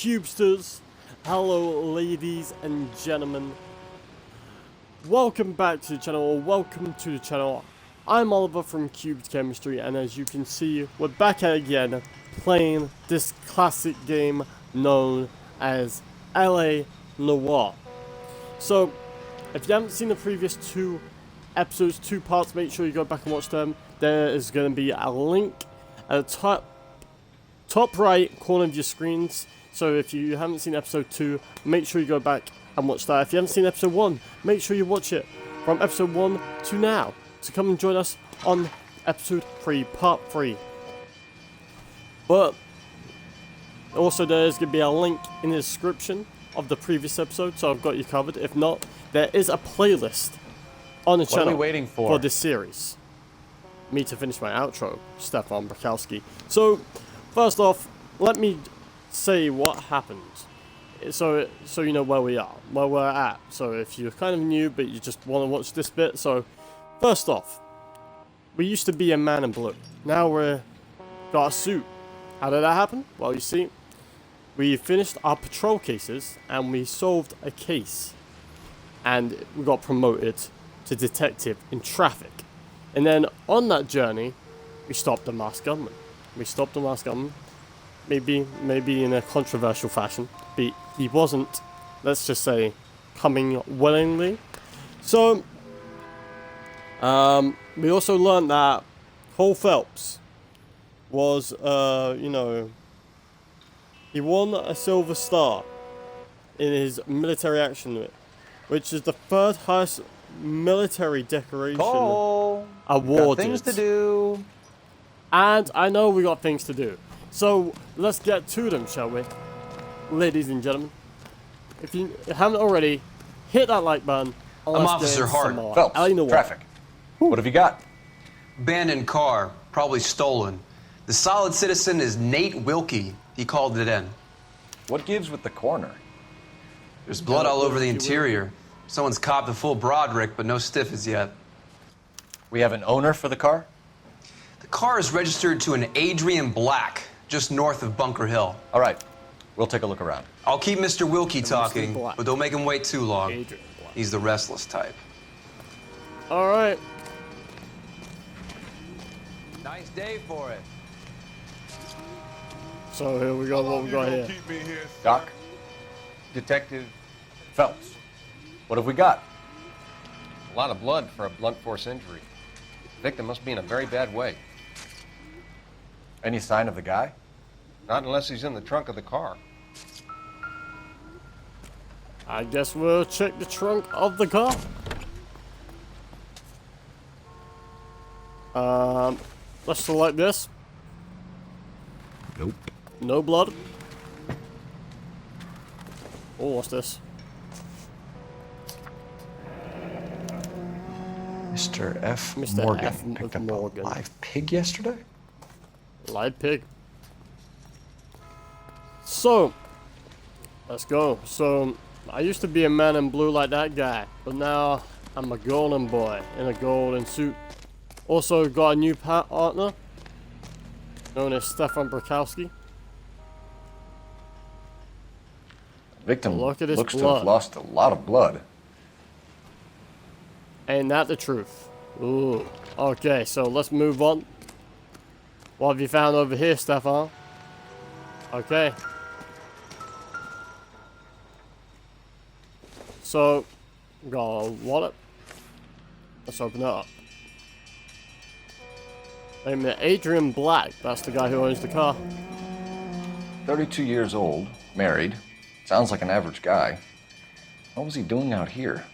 Cubesters. Hello ladies and gentlemen. Welcome back to the channel, or welcome to the channel. I'm Oliver from CubedChemistry, and as you can see, we're back at again playing this classic game known as LA Noire. So, if you haven't seen the previous two episodes, two parts, make sure you go back and watch them. There is going to be a link at the top right corner of your screens. So if you haven't seen episode 2, make sure you go back and watch that. If you haven't seen episode 1, make sure you watch it from episode 1 to now, to come and join us on episode 3, part 3. But also there's going to be a link in the description of the previous episode, so I've got you covered. If not, there is a playlist on the channel for this series. Me to finish my outro, Stefan Brakowski. So, first off, let me say what happened, so you know where we are, where we're at. So if you're kind of new but you just want to watch this bit, so first off, we used to be a man in blue. Now we're got a suit. How did that happen? Well, you see, we finished our patrol cases and we solved a case, and we got promoted to detective in traffic. And then on that journey, we stopped the masked gunman. Maybe in a controversial fashion, but he wasn't, let's just say, coming willingly. So, we also learned that Phelps was, he won a Silver Star in his military action, which is the third highest military decoration awarded. Got things to do. And I know we got things to do. So, let's get to them, shall we? Ladies and gentlemen, if you haven't already, hit that like button. I'm Officer Hart. Phelps, traffic. What have you got? Abandoned car, probably stolen. The solid citizen is Nate Wilkie. He called it in. What gives with the coroner? There's blood all over the interior. Someone's copped a full Broderick, but no stiff as yet. We have an owner for the car? The car is registered to an Adrian Black, just north of Bunker Hill. All right, we'll take a look around. I'll keep Mr. Wilkie talking, but don't make him wait too long. He's the restless type. All right. Nice day for it. So here we go. What we got here? Doc, Detective Phelps, what have we got? A lot of blood for a blunt force injury. The victim must be in a very bad way. Any sign of the guy? Not unless he's in the trunk of the car. I guess we'll check the trunk of the car. Let's select this. Nope. No blood. Oh, what's this? Mr. F. Mr. Morgan F. picked up Morgan. a live pig yesterday? Live pig. So, let's go. So, I used to be a man in blue like that guy, but now I'm a golden boy in a golden suit. Also got a new partner, known as Stefan Brakowski. Victim Look at his looks to blood. have lost a lot of blood. Ain't that the truth? Ooh. Okay, so let's move on. What have you found over here, Stefan? Okay. So, got a wallet. Let's open it up. Wait a minute, Adrian Black. That's the guy who owns the car. 32 years old, married. Sounds like an average guy. What was he doing out here?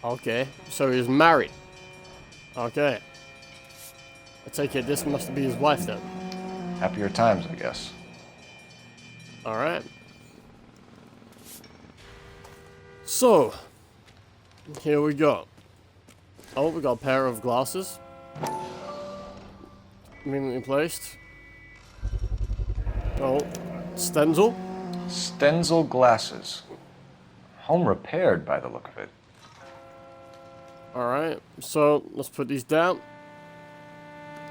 Okay, so he's married. Okay. I take it this must be his wife then. Happier times, I guess. Alright. So, here we go. Oh, we got a pair of glasses. Conveniently placed. Oh, Stenzel. Stenzel glasses. Home repaired by the look of it. Alright, so let's put these down.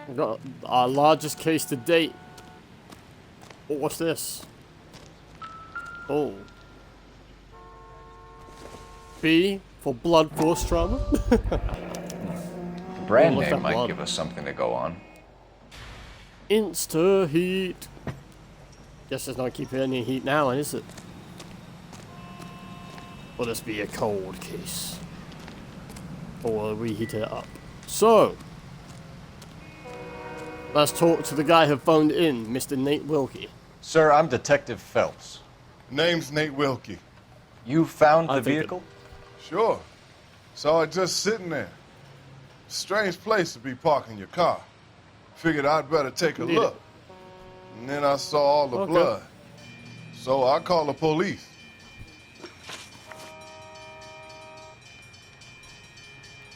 We've got our largest case to date. Oh, what's this? Oh. B for blood force trauma. The brand Oh, look at name that might blood. give us something to go on. Insta heat. Guess it's not keeping any heat now, is it? Will this be a cold case? Or will we heat it up? So, let's talk to the guy who phoned in, Mr. Nate Wilkie. Sir, I'm Detective Phelps. Name's Nate Wilkie. You found I the think vehicle? Sure. Saw it just sitting there. Strange place to be parking your car. Figured I'd better take a Indeed. look. And then I saw all the Okay. blood. So I called the police.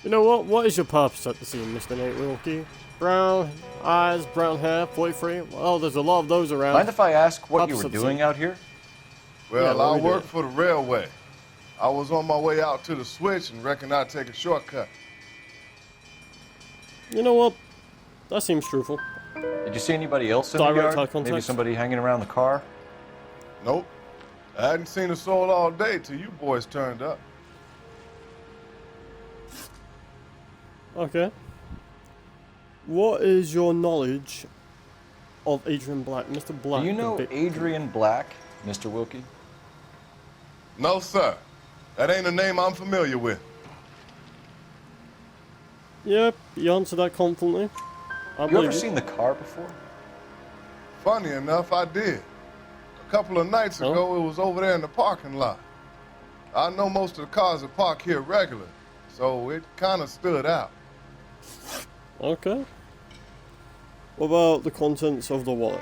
You know what? What is your purpose at the scene, Mr. Nate Wilkie? Brown eyes, brown hair, 43. Well, there's a lot of those around. Mind if I ask what you Purpose were of doing scene. out here? Well, Yeah, what I we work doing? for the railway. I was on my way out to the switch and reckoned I'd take a shortcut. You know what? That seems truthful. Did you see anybody else in Direct the eye yard? contact? Maybe somebody hanging around the car? Nope. I hadn't seen a soul all day till you boys turned up. Okay. What is your knowledge of Adrian Black, Mr. Black? Do you the know big- Adrian Black, Mr. Wilkie? No, sir. That ain't a name I'm familiar with. Yep, you answered that confidently. I You believe ever you. seen the car before? Funny enough, I did. A couple of nights Oh? ago, it was over there in the parking lot. I know most of the cars that park here regular, so it kind of stood out. Okay. What about the contents of the wallet?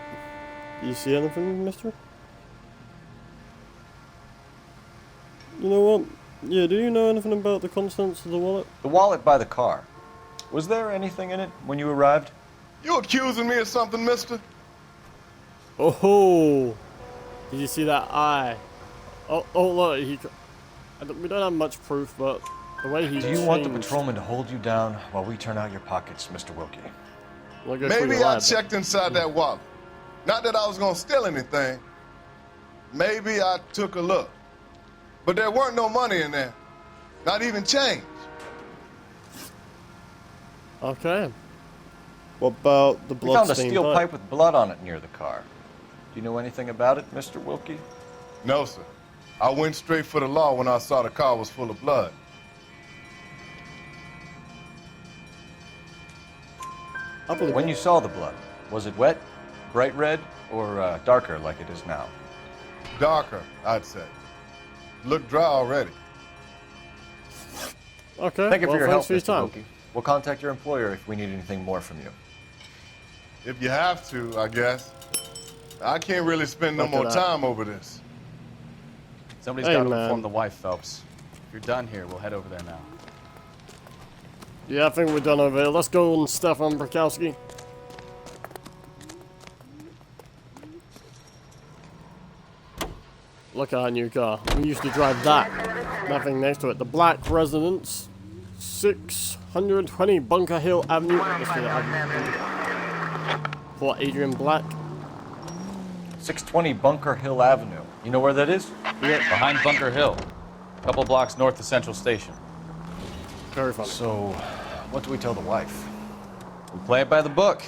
Do you see anything, mister? You know what? Yeah, do you know anything about the contents of the wallet? The wallet by the car. Was there anything in it when you arrived? You accusing me of something, mister? Oh ho! Did you see that eye? Oh look, we don't have much proof, but the way he Do you want the changed- patrolman to hold you down while we turn out your pockets, Mr. Wilkie? Well, go for Maybe your I lad, checked inside that wallet. Not that I was gonna steal anything. Maybe I took a look. But there weren't no money in there. Not even change. but- Okay. What about the We found a bloodstained steel pipe? pipe with blood on it near the car. Do you know anything about it, Mr. Wilkie? No, sir. I went straight for the law when I saw the car was full of blood. I believe When it. you saw the blood, was it wet, bright red, or darker like it is now? Darker, I'd say. Looked dry already. Okay. Thank you well, for your thanks help, for your Mr. time. Wilkie. We'll contact your employer if we need anything more from you. If you have to, I guess. I can't really spend no Look at more that. time over this. Somebody's Hey, got to man. inform the wife, Phelps. If you're done here, we'll head over there now. Yeah, I think we're done over here. Let's go on Stefan Brakowski. Look at our new car. We used to drive that. Nothing next to it. The Black Residence. 620 Bunker Hill Avenue. Let's do that avenue. For Adrian Black. 620 Bunker Hill Avenue. You know where that is? Behind Bunker Hill, a couple blocks north of Central Station. Very fun. So, what do we tell the wife? We play it by the book.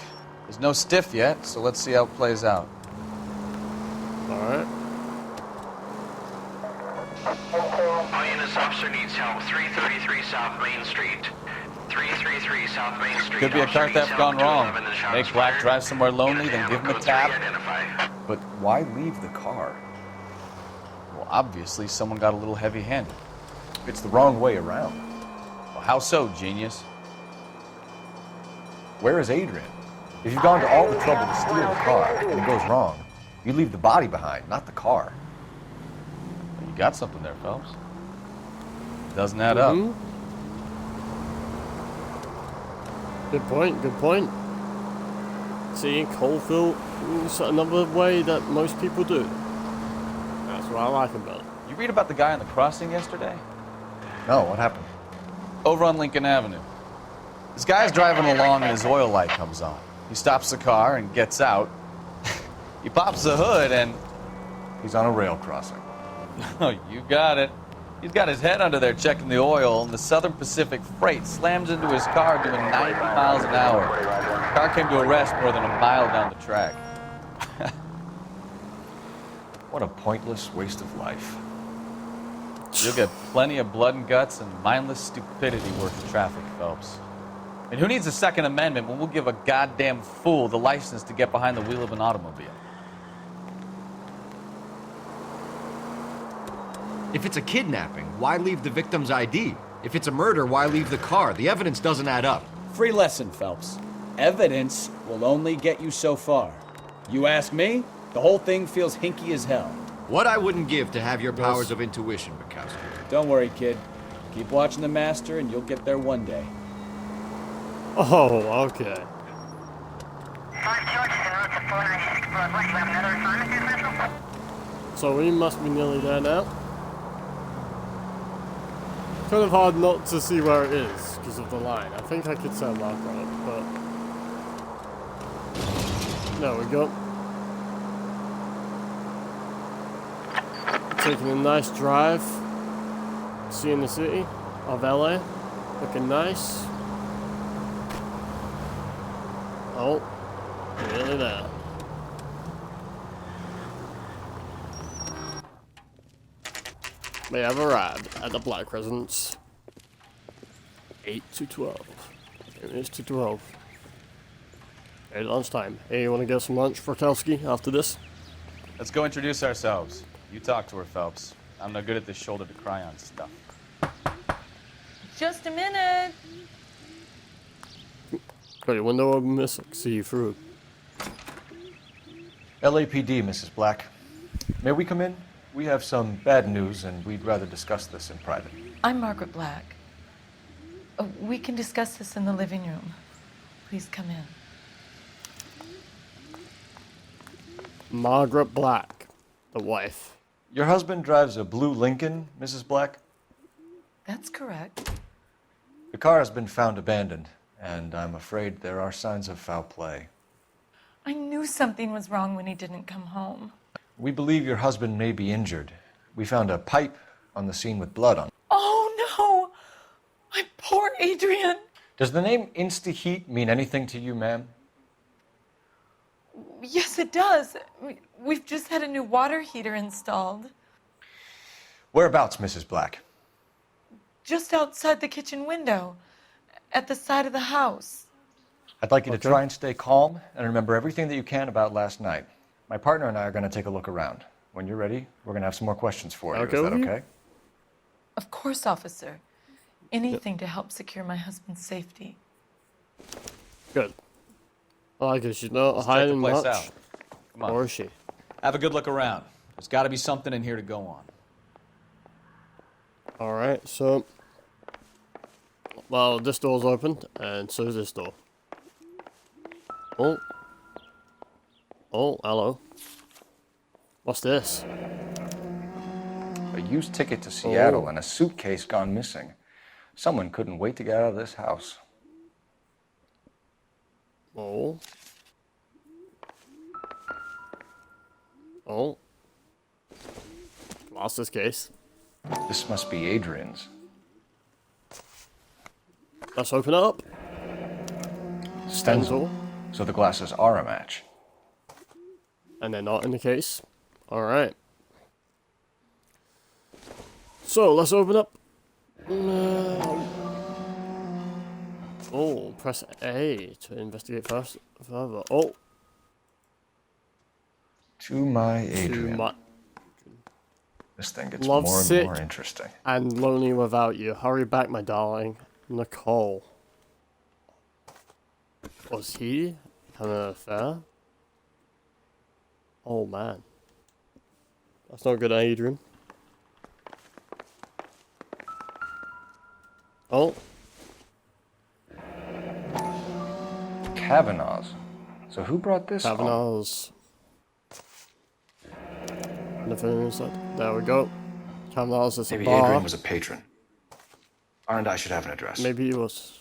There's no stiff yet, so let's see how it plays out. Alright. All units, officer needs help. 333 South Main Street. 333 South Main Street. Could be a car Officer needs theft help. gone wrong. 211, the shot Make is Black fired. drive somewhere lonely, then give him a Code 3 tap. identified. But why leave the car? Well, obviously, someone got a little heavy-handed. It's the wrong way around. Well, how so, genius? Where is Adrian? If you've gone to all the trouble to steal the car and it goes wrong, you leave the body behind, not the car. Well, you got something there, Phelps. Doesn't add up. Mhm. Good point, good point. See, Coalfield is another way that most people do. That's what I like about it. You read about the guy on the crossing yesterday? No, what happened? Over on Lincoln Avenue. This guy's driving along and his oil light comes on. He stops the car and gets out. He pops the hood and He's on a rail crossing. Oh, you got it. He's got his head under there checking the oil, and the Southern Pacific Freight slams into his car doing 90 miles an hour. The car came to a rest more than a mile down the track. What a pointless waste of life. You'll get plenty of blood and guts and mindless stupidity working traffic, Phelps. And who needs a Second Amendment when we'll give a goddamn fool the license to get behind the wheel of an automobile? If it's a kidnapping, why leave the victim's ID? If it's a murder, why leave the car? The evidence doesn't add up. Free lesson, Phelps. Evidence will only get you so far. You ask me, the whole thing feels hinky as hell. What I wouldn't give to have your powers of intuition, Bukowski. Don't worry, kid. Keep watching the master and you'll get there one day. Oh, okay. 5 George is en route to 496 Broadway. You have another assignment here, Central? So we must be nearly there now. Kind of hard not to see where it is because of the line. I think I could set a mark on it, but there we go. Taking a nice drive, seeing the city of LA, looking nice. Oh, nearly there. We have arrived at the Black Residence. 8 to 12. It is to 12. Hey, lunchtime. Hey, you want to get some lunch for Kelsky after this? Let's go introduce ourselves. You talk to her, Phelps. I'm no good at this shoulder to cry on stuff. Just a minute. Got your window open, miss. I can see you through. LAPD, Mrs. Black. May we come in? We have some bad news, and we'd rather discuss this in private. I'm Margaret Black. We can discuss this in the living room. Please come in. Margaret Black, the wife. Your husband drives a blue Lincoln, Mrs. Black? That's correct. The car has been found abandoned, and I'm afraid there are signs of foul play. I knew something was wrong when he didn't come home. We believe your husband may be injured. We found a pipe on the scene with blood on it. Oh, no! My poor Adrian! Does the name Insta-Heat mean anything to you, ma'am? Yes, it does. We've just had a new water heater installed. Whereabouts, Mrs. Black? Just outside the kitchen window, at the side of the house. I'd like you to try and stay calm and remember everything that you can about last night. My partner and I are going to take a look around. When you're ready, we're going to have some more questions for you. Is that okay? Of course, officer. Anything to help secure my husband's safety. Good. Well, I guess she's not Let's check the hiding place much. out. Come on. Or is she? Have a good look around. There's got to be something in here to go on. Alright, so... Well, this door's open, and so is this door. Oh. Oh, hello. What's this? A used ticket to Seattle and a suitcase gone missing. Someone couldn't wait to get out of this house. Oh. Oh. Lost this case. This must be Adrian's. Let's open it up. Stencil. So the glasses are a match. And they're not in the case. Alright. So, let's open up. Oh, press A to investigate further. Oh. To my Adrian. To my... This thing gets Love more and sick more interesting. and lonely without you. Hurry back, my darling. Nicole. Was he having an affair? Oh man. That's not good, Adrian. Oh. Kavanaugh's. So who brought this home? Kavanaugh's. Nothing inside. There we go. Kavanaugh's is a Maybe bar. Adrian was a patron. R&I should have an address. Maybe he was.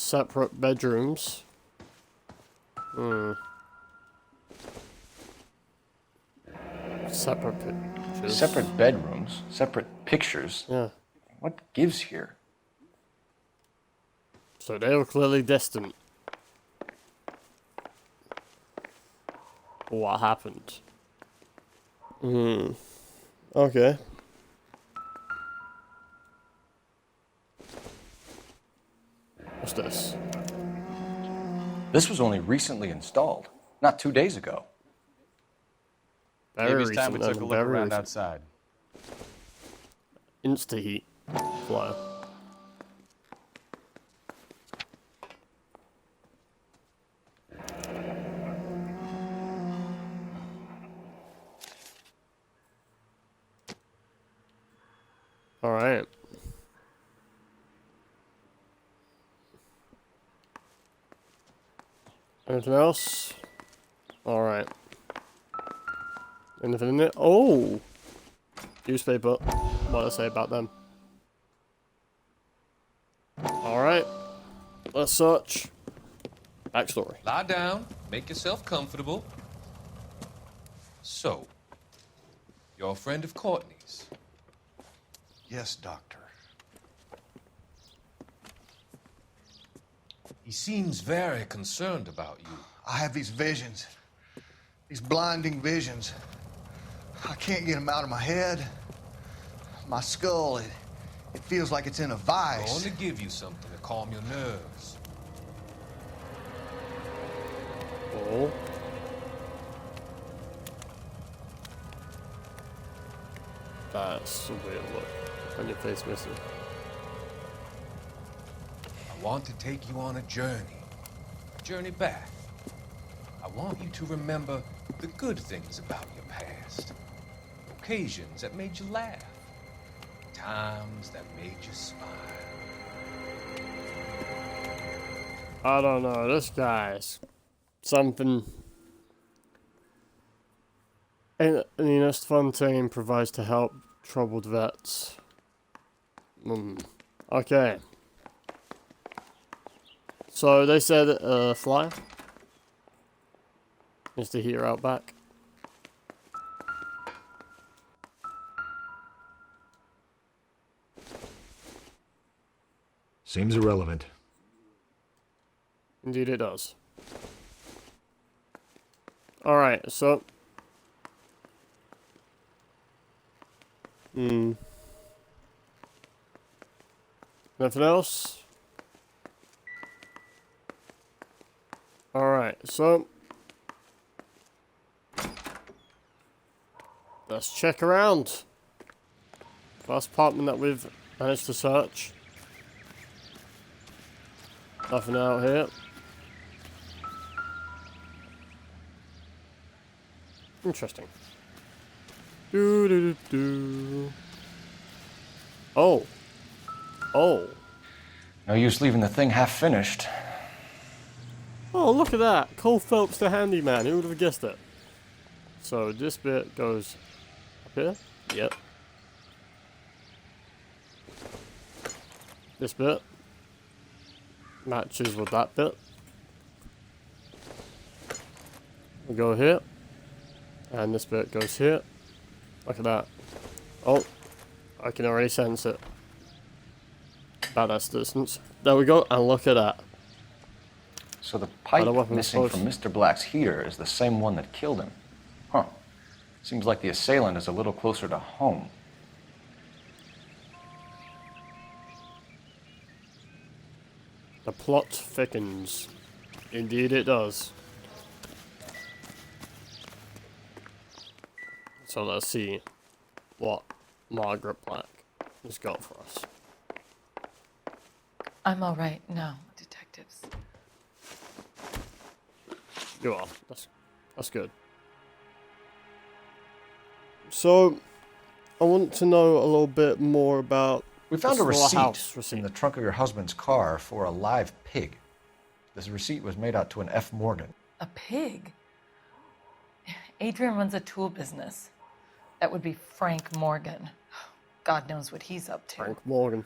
separate bedrooms. Separate pictures. Separate bedrooms, separate pictures. Yeah. What gives here? So they were clearly distant. What happened? Okay. What's this? This was only recently installed, not 2 days ago. Very Maybe it's time we recent, took a look very around recent. outside. Insta heat flow. All right. Anything else? All right. Anything in it? Oh! Newspaper. What do I say about them? Alright. Let's search. Backstory. Lie down. Make yourself comfortable. So, you're a friend of Courtney's? Yes, Doctor. He seems very concerned about you. I have these visions. These blinding visions. I can't get them out of my head. My skull, it feels like it's in a I vice. want to give you something to calm your nerves. Oh. That's a weird look on your face, mister. I want to take you on a journey back. I want you to remember the good things about your past. Occasions that made you laugh. Times that made you smile. I don't know, this guy's something. And Ernest Fontaine provides to help troubled vets. Okay. So they said fly is to hear out back. Seems irrelevant. Indeed it does. Alright, so nothing else? Alright, so let's check around. First apartment that we've managed to search. Nothing out here. Interesting. Do. Oh. Oh. No use leaving the thing half finished. Oh, look at that. Cole Phelps the handyman. Who would have guessed it? So this bit goes up here. Yep. This bit matches with that bit. We go here. And this bit goes here. Look at that. Oh, I can already sense it. About that distance. There we go, and look at that. So the pipe missing from Mr. Black's heater is the same one that killed him. Huh. Seems like the assailant is a little closer to home. The plot thickens. Indeed it does. So let's see what Margaret Black has got for us. I'm all right now, detectives. You are. That's good. So, I want to know a little bit more about. We found a receipt in the trunk of your husband's car for a live pig. This receipt was made out to an F. Morgan. A pig? Adrian runs a tool business. That would be Frank Morgan. God knows what he's up to. Frank Morgan.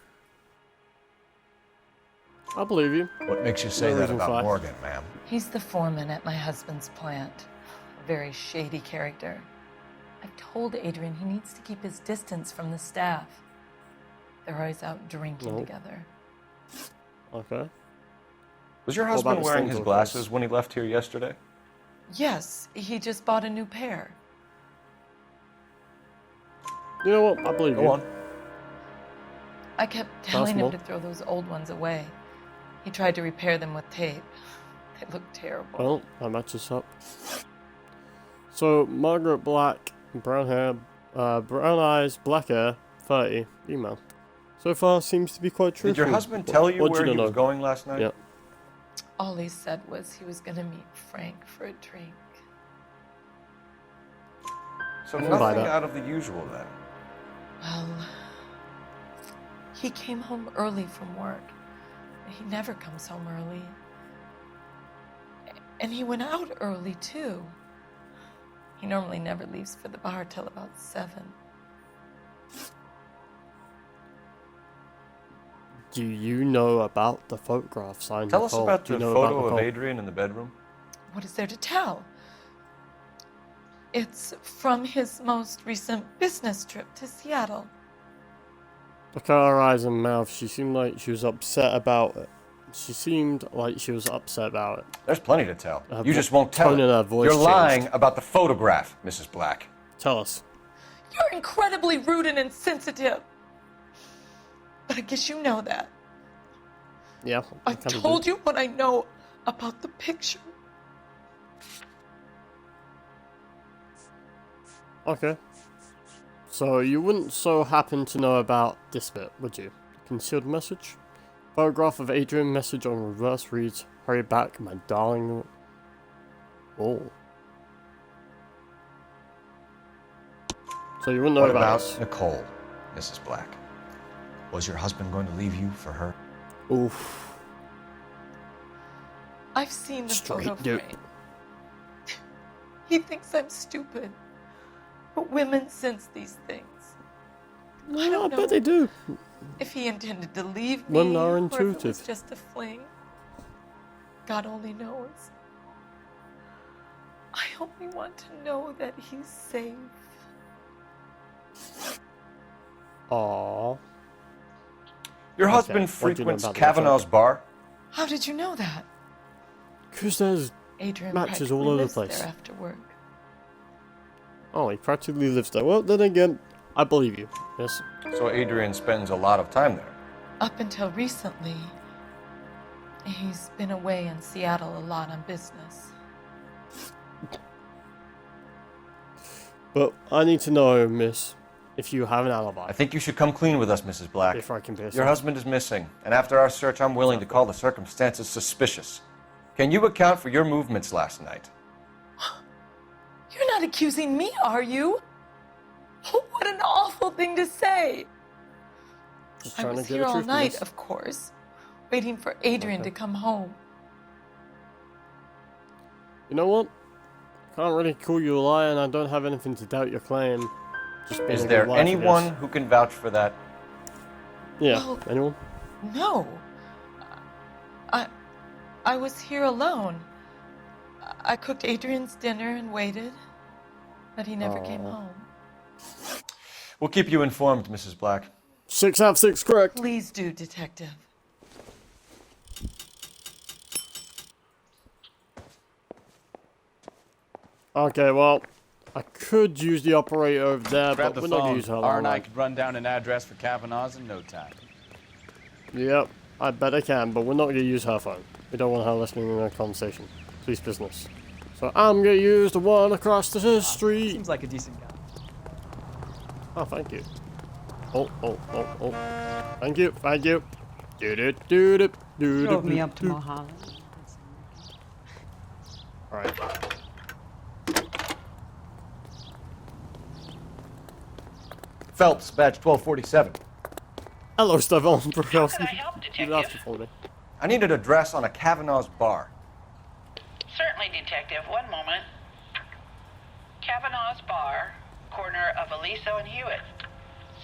I believe you. What makes you say No that reason about why. Morgan, ma'am? He's the foreman at my husband's plant. A very shady character. I've told Adrian he needs to keep his distance from the staff. They're always out drinking together. Okay. Was your What about husband the wearing stone his door glasses case? when he left here yesterday? Yes, he just bought a new pair. You know what? I believe you. Go on. I kept telling him more. to throw those old ones away. He tried to repair them with tape. They look terrible. Well, that matches up. So, Margaret Black, brown hair, brown eyes, black hair, 30, email. So far, seems to be quite truthful. Did your husband tell you What where do he you was know? going last night? Yeah. All he said was he was going to meet Frank for a drink. So I can buy nothing that. out of the usual then. Well, he came home early from work. He never comes home early. And he went out early, too. He normally never leaves for the bar till about 7. Do you know about the photograph signed Tell us Nicole? about Do the you know photo about of Nicole? Adrian in the bedroom. What is there to tell? It's from his most recent business trip to Seattle. Look at her eyes and mouth. She seemed like she was upset about it. There's plenty to tell. Her You just won't tell tone in her it. voice You're changed. lying about the photograph, Mrs. Black. Tell us. You're incredibly rude and insensitive. But I guess you know that. Yeah. I told you what I know about the picture. Okay. So you wouldn't so happen to know about this bit, would you? Concealed message? Photograph of Adrian, message on reverse reads, hurry back, my darling. Oh. So you wouldn't know What about about this? Nicole, Mrs. Black? Was your husband going to leave you for her? Oof. I've seen the Straight photo dude. frame. He thinks I'm stupid. But women sense these things. I don't know bet they do. if he intended to leave me Women are or if it was intuitive. just a fling. God only knows. I only want to know that he's safe. Aww. Your Okay, husband what do you know frequents about the Kavanaugh's bar? How did you know that? Because there's Adrian matches all practically over the lives place. there after work. Oh, he practically lives there. Well, then again, I believe you. Yes. So Adrian spends a lot of time there. Up until recently, he's been away in Seattle a lot on business. But I need to know, miss, if you have an alibi. I think you should come clean with us, Mrs. Black. If I can be Your husband is missing, and after our search, I'm willing to call the circumstances suspicious. Can you account for your movements last night? You're not accusing me, are you? What an awful thing to say. Just I trying was to get here the all truth, night, miss. of course, waiting for Adrian to come home. You know what? Can't really call you a liar, and I don't have anything to doubt your claim. Just being Is a there good wife, I anyone guess. who can vouch for that? Yeah. Well- Anyone? No. I was here alone. I cooked Adrian's dinner and waited, but he never came home. We'll keep you informed, Mrs. Black. 6 out of 6, correct. Please do, Detective. Okay, well, I could use the operator over there, Grab but the we're not going to phone. use her. R and I long. could run down an address for Kavanaugh's in no time. Yep, I bet I can, but we're not going to use her phone. We don't want her listening in our conversation. Police business. So I'm going to use the one across the street. Seems like a decent guy. Oh, thank you. Oh. Thank you. Drove me up to Mulholland. Alright. Phelps, badge 1247. Hello, Stefan Brokowski. How can I help, You Detective? don't have to follow me. I need an address on a Kavanaugh's bar. Certainly, Detective. One moment. Kavanaugh's Bar, corner of Aliso and Hewitt,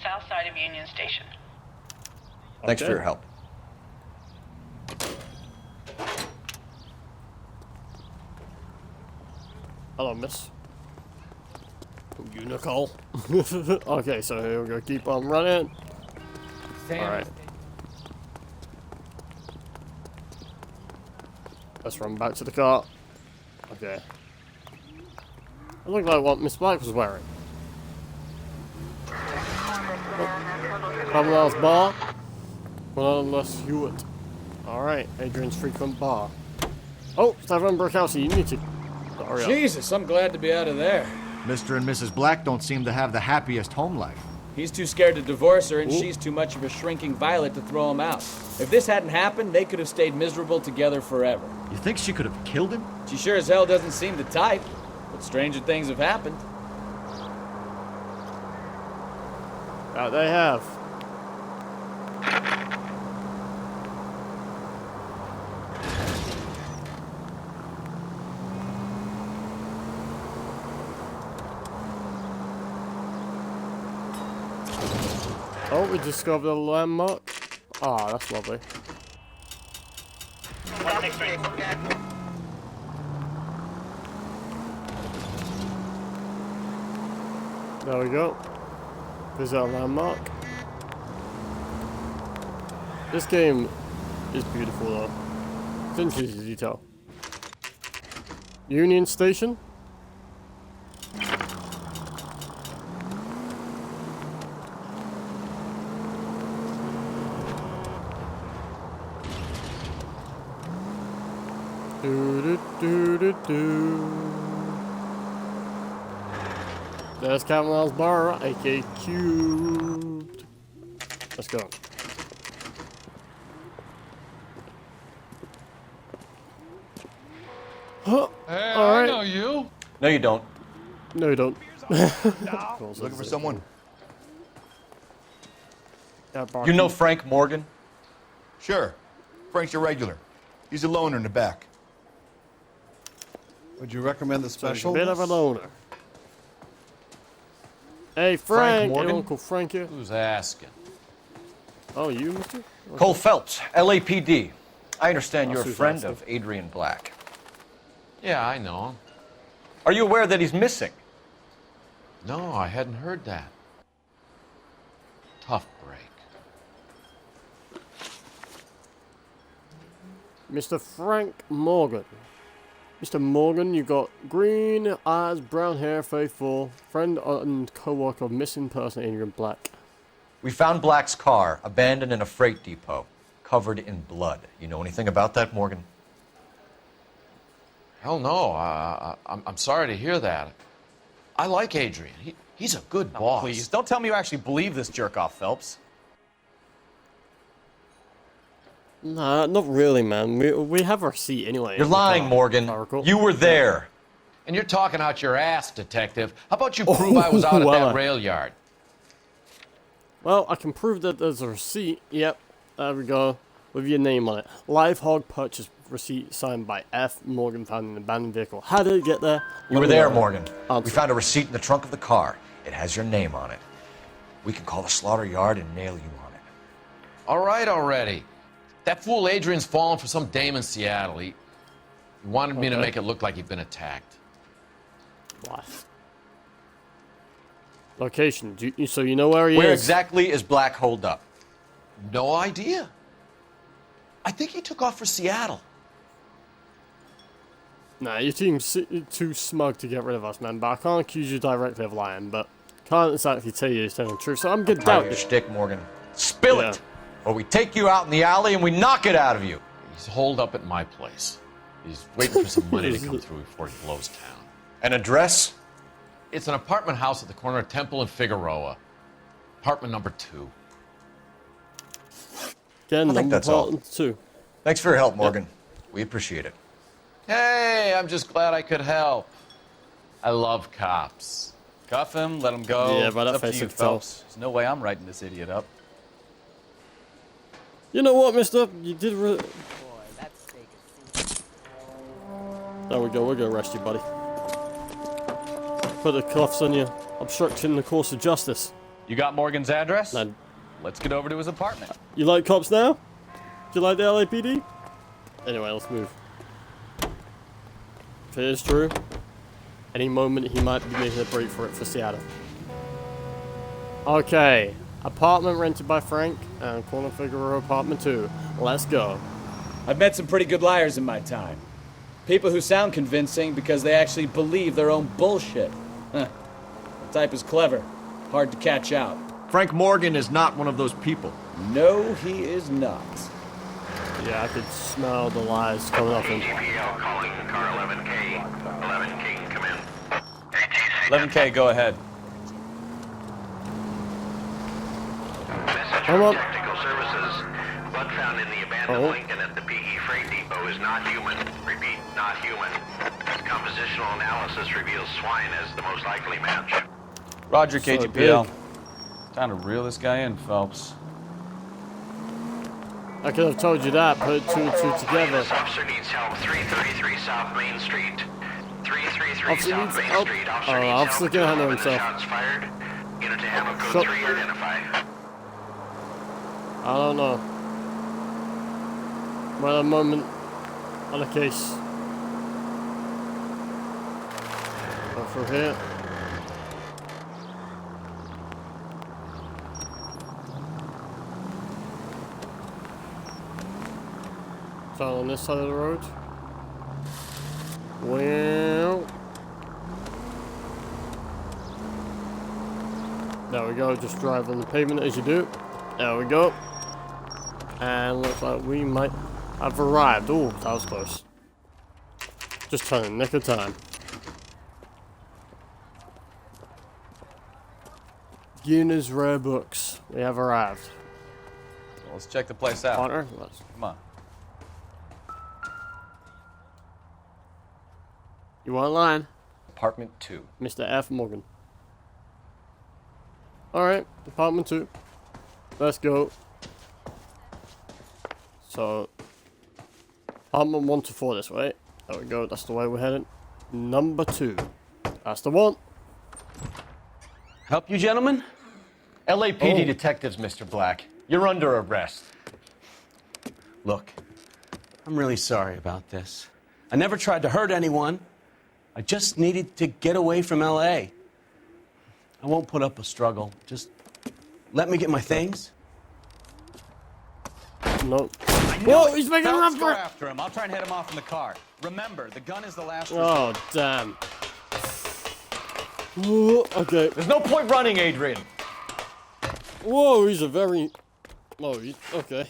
south side of Union Station. Thanks Okay. for your help. Hello, miss. You, Nicole. Okay, so here we go. Keep on running. Alright. Let's run back to the car. Okay. It looked like what Miss Black was wearing. Carmel's bar. Well, unless Hewitt. Alright, Adrian's frequent bar. Oh, Stefan Burkowski, you need to. Hurry up. Jesus, I'm glad to be out of there. Mr. and Mrs. Black don't seem to have the happiest home life. He's too scared to divorce her, and she's too much of a shrinking violet to throw him out. If this hadn't happened, they could have stayed miserable together forever. You think she could have killed him? She sure as hell doesn't seem the type, but stranger things have happened. That they have. Oh, we discovered a landmark. Ah, that's lovely. There we go. There's our landmark. This game is beautiful though. Attention to detail. Union Station. There's Camel's Bar, aka Cubed. Let's go. Huh. Hey, All right. I know you. No, you don't. No, you don't. Looking for someone? You know Frank Morgan? Sure. Frank's a regular. He's a loner in the back. Would you recommend the special? A bit of a loner. Hey, Frank hey, Uncle Frankie. Who's asking? Oh, you, mister? Okay. Cole Phelps, LAPD. I understand you're a friend of Adrian Black. Yeah, I know him. Are you aware that he's missing? No, I hadn't heard that. Tough break. Mr. Frank Morgan. Mr. Morgan, you got green eyes, brown hair, faithful, friend and co-worker of missing person Adrian Black. We found Black's car, abandoned in a freight depot, covered in blood. You know anything about that, Morgan? Hell no. I'm sorry to hear that. I like Adrian. He's a good boss. Please, don't tell me you actually believe this jerk-off, Phelps. Nah, not really, man. We have our seat anyway. You're lying, Morgan. You were there. And you're talking out your ass, detective. How about you prove I was out at that rail yard? Well, I can prove that there's a receipt. Yep, there we go. With your name on it. Live hog purchase receipt signed by F. Morgan found in an abandoned vehicle. How did it get there? You were there, Morgan. We found a receipt in the trunk of the car. It has your name on it. We can call the slaughter yard and nail you on it. All right already. That fool Adrian's fallen for some dame in Seattle. He wanted me to make it look like he'd been attacked. What? Location. So you know where he is? Where exactly is Black holed up? No idea. I think he took off for Seattle. Nah, your team's too smug to get rid of us, man. But I can't accuse you directly of lying, but can't exactly tell you the truth. So I'm good doubt your shtick, Morgan. Spill it, or we take you out in the alley and we knock it out of you. He's holed up at my place. He's waiting for some money to come through before he blows town. An address? It's an apartment house at the corner of Temple and Figueroa. Apartment number 2. Again, I think that's all. 2. Thanks for your help, Morgan. We appreciate it. Hey, I'm just glad I could help. I love cops. Cuff him, let him go. Yeah, but it's up to you, Phelps. There's no way I'm writing this idiot up. You know what, mister? You did There we go, we're gonna arrest you, buddy. Put the cuffs on you, obstructing the course of justice. You got Morgan's address? No. Let's get over to his apartment. You like cops now? Do you like the LAPD? Anyway, let's move. If it is true, Any moment he might be making a break for it for Seattle. Okay, apartment rented by Frank and corner Figueroa apartment 2. Let's go. I've met some pretty good liars in my time. People who sound convincing because they actually believe their own bullshit. Huh. The type is clever, hard to catch out. Frank Morgan is not one of those people. No, he is not. Yeah, I could smell the lies coming off him. ATPL calling car 11K. 11K, come in. 11K, go ahead. Message Come from on. Technical Services. Blood found in the abandoned Lincoln at the PE freight depot is not human. Repeat, not human. Compositional analysis reveals swine as the most likely match. Roger, So KGPL. big. Time to reel this guy in, Phelps. I could have told you that, put 2 and 2 together. This officer needs help. 333 South Main Street. 333 Officer South needs Main help. Street. Oh, Officer needs officer help. can handle 11 himself. Shots fired. Unit to Hammer Code Shut- 3 identify. I don't know. We're at a moment on a case. Go through here. So on this side of the road. Well. There we go, just drive on the pavement as you do. There we go. And looks like we might have arrived. Oh, that was close. Just turning nick of time. Guinness Rare Books. We have arrived. Well, let's check the place out. Partner, let's. Come on. You want line? Apartment 2. Mr. F. Morgan. Alright, apartment 2. Let's go. So, apartment 1 to 4 this way. There we go, that's the way we're heading. Number 2. That's the one. Help you, gentlemen? LAPD detectives, Mr. Black. You're under arrest. Look, I'm really sorry about this. I never tried to hurt anyone. I just needed to get away from LA. I won't put up a struggle. Just let me get my things. No. Whoa, he's making a run Phelps, for go it! after him. I'll try and head him off in the car. Remember, the gun is the last Oh, resort. damn. Whoa, okay. There's no point running, Adrian. Whoa, he's a very... Oh, okay.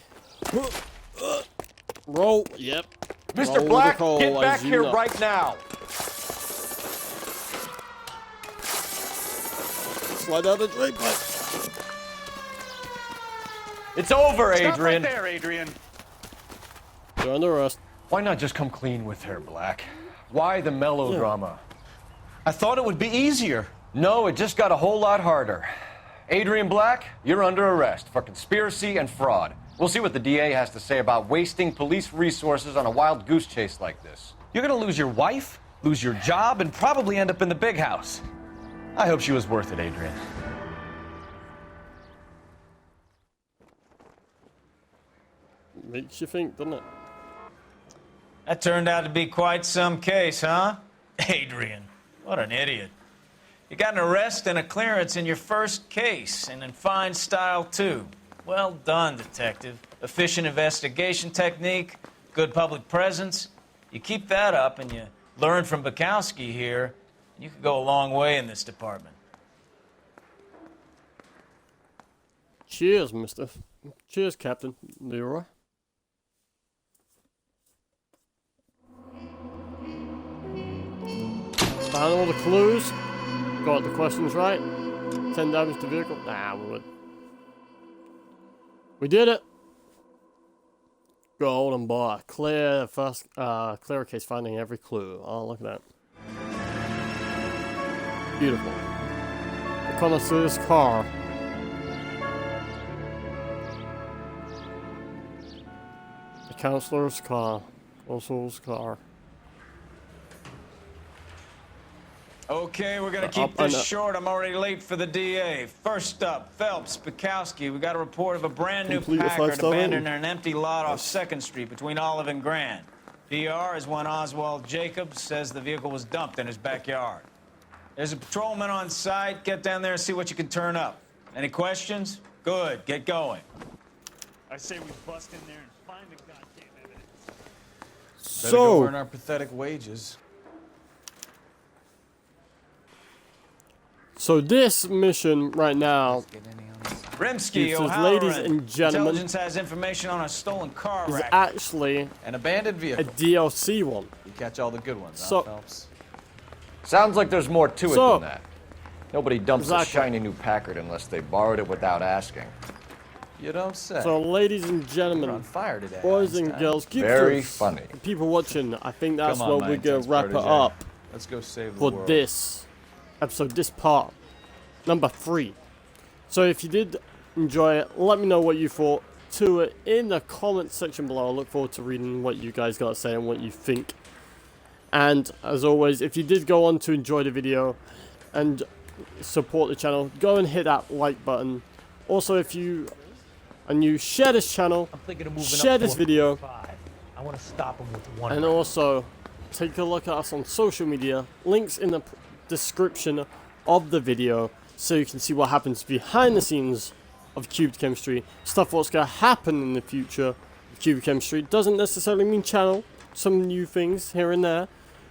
Roll, yep. Mr. Roll Black, the call, get as back you here know. right now. Slide out the drape pipe. It's over, Stop Adrian. right there, Adrian. You're under arrest. Why not just come clean with her, Black? Why the melodrama? I thought it would be easier. No, it just got a whole lot harder. Adrian Black, you're under arrest for conspiracy and fraud. We'll see what the DA has to say about wasting police resources on a wild goose chase like this. You're gonna lose your wife, lose your job, and probably end up in the big house. I hope she was worth it, Adrian. Makes you think, doesn't it? That turned out to be quite some case, huh? Adrian, what an idiot. You got an arrest and a clearance in your first case, and in fine style, too. Well done, detective. Efficient investigation technique, good public presence. You keep that up and you learn from Bukowski here, you could go a long way in this department. Cheers, mister. Cheers, Captain Leroy. Found all the clues. Got the questions right. 10 damage to vehicle. Nah, we would. We did it. Golden bar. Clear first. Clear case finding every clue. Oh, look at that. Beautiful. The connoisseur's car. The counselor's car. Counselor's car. Okay, we're gonna keep this short. I'm already late for the DA. First up, Phelps, Bukowski. We got a report of a brand new Complete a Packard 5-star abandoned rating. in an empty lot off 2nd Street between Olive and Grand. PR is one Oswald Jacobs says the vehicle was dumped in his backyard. There's a patrolman on site. Get down there and see what you can turn up. Any questions? Good. Get going. I say we bust in there and find the goddamn evidence. Better go earn our pathetic wages. So this mission right now, Rimsky, it says, O'Halloran. ladies and gentlemen, Intelligence has information on a stolen car is wreck. actually An abandoned vehicle. a DLC one. You catch all the good ones, So- huh, Phelps? Sounds like there's more to it So- than that. Nobody dumps a Exactly. shiny new Packard unless they borrowed it without asking. You don't say. So ladies and gentlemen, You're on fire today, boys and Einstein. girls, Very Cubesters, funny. people watching, I think that's Come on, where my we're going intense to wrap it protege. up Let's go save the for world. this episode, this part, number 3. So if you did enjoy it, let me know what you thought to it in the comment section below. I look forward to reading what you guys got to say and what you think. And as always, if you did go on to enjoy the video and support the channel, go and hit that like button. Also, if you are new, share this channel, share this video, I want to stop him with one. and also take a look at us on social media. Links in the description of the video so you can see what happens behind the scenes of CubedChemistry, stuff what's going to happen in the future of CubedChemistry. Doesn't necessarily mean channel, some new things here and there.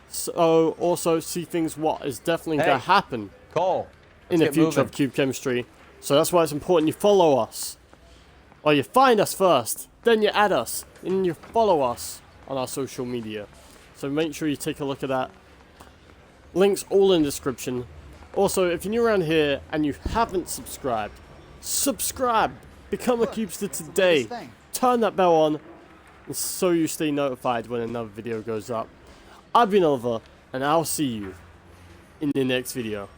So also see things what is definitely going to happen Cole, in the future of CubedChemistry. So that's why it's important you follow us. Or you find us first, then you add us, and you follow us on our social media. So make sure you take a look at that. Links all in the description. Also, if you're new around here and you haven't subscribed, subscribe! Become a Cubester today. Turn that bell on, and so you stay notified when another video goes up. I've been Oliver, and I'll see you in the next video.